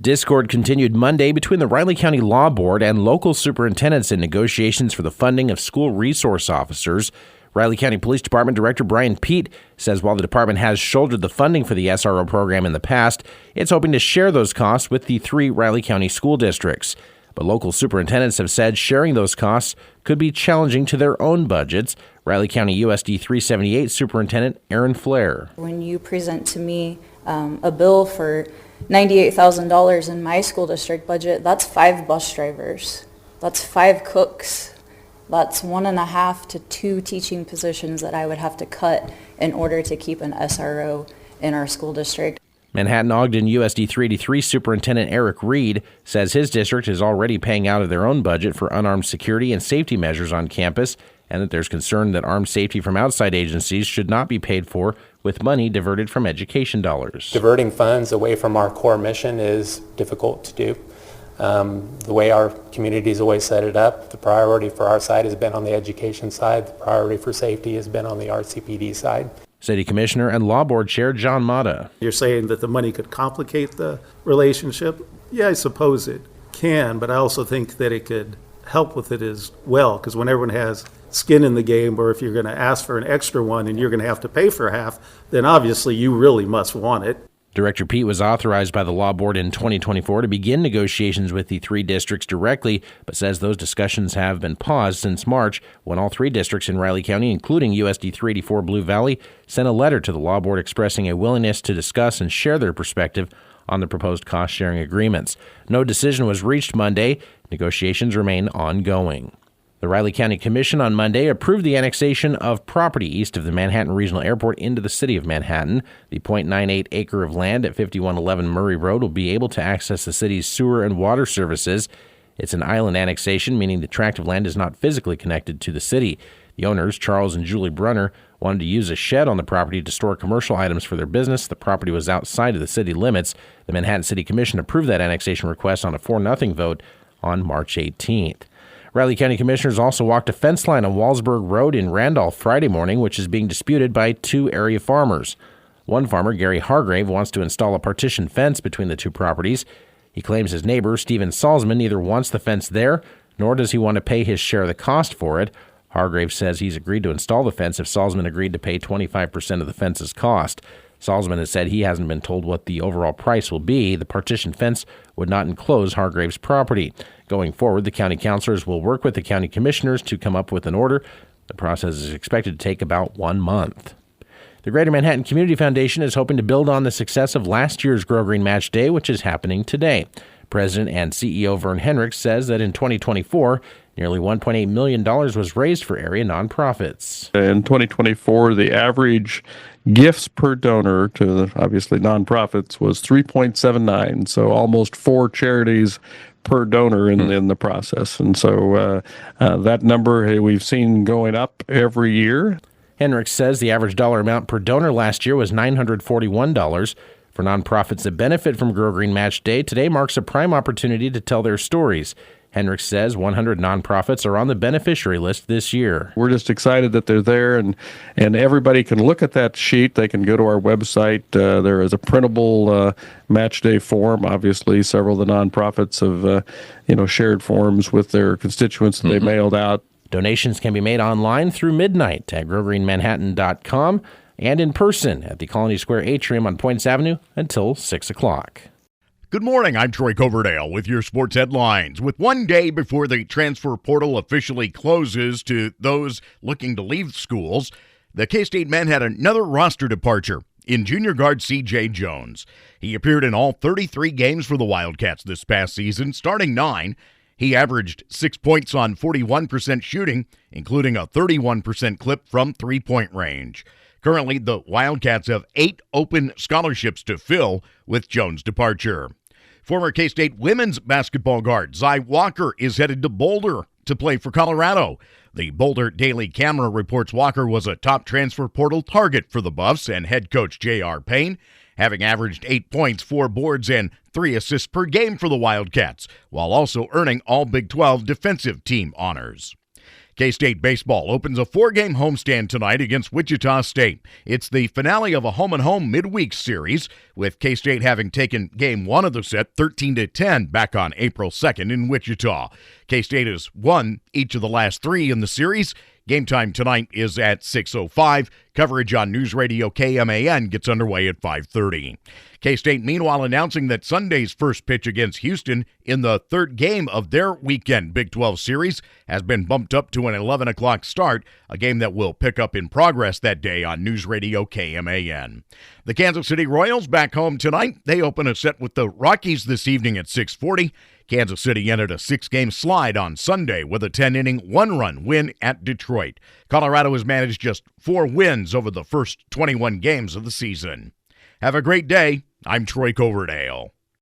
Discord continued Monday between the Riley County Law Board and local superintendents in negotiations for the funding of school resource officers. Riley County Police Department Director Brian Pete says while the department has shouldered the funding for the SRO program in the past, it's hoping to share those costs with the 3 Riley County school districts. But local superintendents have said sharing those costs could be challenging to their own budgets. Riley County USD 378 Superintendent Aaron Flair. When you present to me a bill for $98,000 in my school district budget, that's 5 bus drivers, that's 5 cooks, that's 1.5 to 2 teaching positions that I would have to cut in order to keep an SRO in our school district. Manhattan-Ogden USD 383 Superintendent Eric Reed says his district is already paying out of their own budget for unarmed security and safety measures on campus, and that there's concern that armed safety from outside agencies should not be paid for with money diverted from education dollars. Diverting funds away from our core mission is difficult to do. The way our community's always set it up, the priority for our side has been on the education side. The priority for safety has been on the RCPD side. City Commissioner and Law Board Chair John Mata. You're saying that the money could complicate the relationship? Yeah, I suppose it can, but I also think that it could help with it as well, because when everyone has skin in the game, or if you're going to ask for an extra one and you're going to have to pay for half, then obviously you really must want it. Director Pete was authorized by the Law Board in 2024 to begin negotiations with the 3 districts directly, but says those discussions have been paused since March when all 3 districts in Riley County, including USD 384 Blue Valley, sent a letter to the Law Board expressing a willingness to discuss and share their perspective on the proposed cost-sharing agreements. No decision was reached Monday. Negotiations remain ongoing. The Riley County Commission on Monday approved the annexation of property east of the Manhattan Regional Airport into the city of Manhattan. The .98 acre of land at 5111 Murray Road will be able to access the city's sewer and water services. It's an island annexation, meaning the tract of land is not physically connected to the city. The owners, Charles and Julie Brunner, wanted to use a shed on the property to store commercial items for their business. The property was outside of the city limits. The Manhattan City Commission approved that annexation request on a 4-0 vote on March 18th. Riley County Commissioners also walked a fence line on Walsburg Road in Randolph Friday morning, which is being disputed by 2 area farmers. One farmer, Gary Hargrave, wants to install a partition fence between the 2 properties. He claims his neighbor, Stephen Salzman, neither wants the fence there, nor does he want to pay his share of the cost for it. Hargrave says he's agreed to install the fence if Salzman agreed to pay 25% of the fence's cost. Salzman has said he hasn't been told what the overall price will be. The partition fence would not enclose Hargrave's property. Going forward, the county councilors will work with the county commissioners to come up with an order. The process is expected to take about 1 month. The Greater Manhattan Community Foundation is hoping to build on the success of last year's Grow Green Match Day, which is happening today. President and CEO Vern Hendricks says that in 2024, nearly $1.8 million was raised for area nonprofits. In 2024, the average gifts per donor to obviously nonprofits was 3.79, so almost 4 charities per donor in the process. And so that number we've seen going up every year. Hendricks says the average dollar amount per donor last year was $941. For nonprofits that benefit from Grow Green Match Day, today marks a prime opportunity to tell their stories. Hendricks says 100 nonprofits are on the beneficiary list this year. We're just excited that they're there, and everybody can look at that sheet. They can go to our website. There is a printable match day form. Obviously, several of the nonprofits have shared forms with their constituents that they mailed out. Donations can be made online through midnight at growgreenmanhattan.com and in person at the Colony Square Atrium on Poyntz Avenue until 6 o'clock. Good morning, I'm Troy Coverdale with your sports headlines. With 1 day before the transfer portal officially closes to those looking to leave schools, the K-State men had another roster departure in junior guard C.J. Jones. He appeared in all 33 games for the Wildcats this past season, starting 9. He averaged 6 points on 41% shooting, including a 31% clip from three-point range. Currently, the Wildcats have 8 open scholarships to fill with Jones' departure. Former K-State women's basketball guard Zy Walker is headed to Boulder to play for Colorado. The Boulder Daily Camera reports Walker was a top transfer portal target for the Buffs and head coach J.R. Payne, having averaged 8 points, 4 boards, and 3 assists per game for the Wildcats, while also earning all Big 12 defensive team honors. K-State baseball opens a 4-game homestand tonight against Wichita State. It's the finale of a home-and-home midweek series, with K-State having taken Game 1 of the set 13-10 back on April 2nd in Wichita. K-State has won each of the last 3 in the series. Game time tonight is at 6:05. Coverage on News Radio KMAN gets underway at 5:30. K-State, meanwhile, announcing that Sunday's first pitch against Houston in the 3rd game of their weekend Big 12 series has been bumped up to an 11 o'clock start, a game that will pick up in progress that day on News Radio KMAN. The Kansas City Royals back home tonight. They open a set with the Rockies this evening at 6:40. Kansas City ended a 6-game slide on Sunday with a 10-inning, 1-run win at Detroit. Colorado has managed just 4 wins over the first 21 games of the season. Have a great day. I'm Troy Coverdale.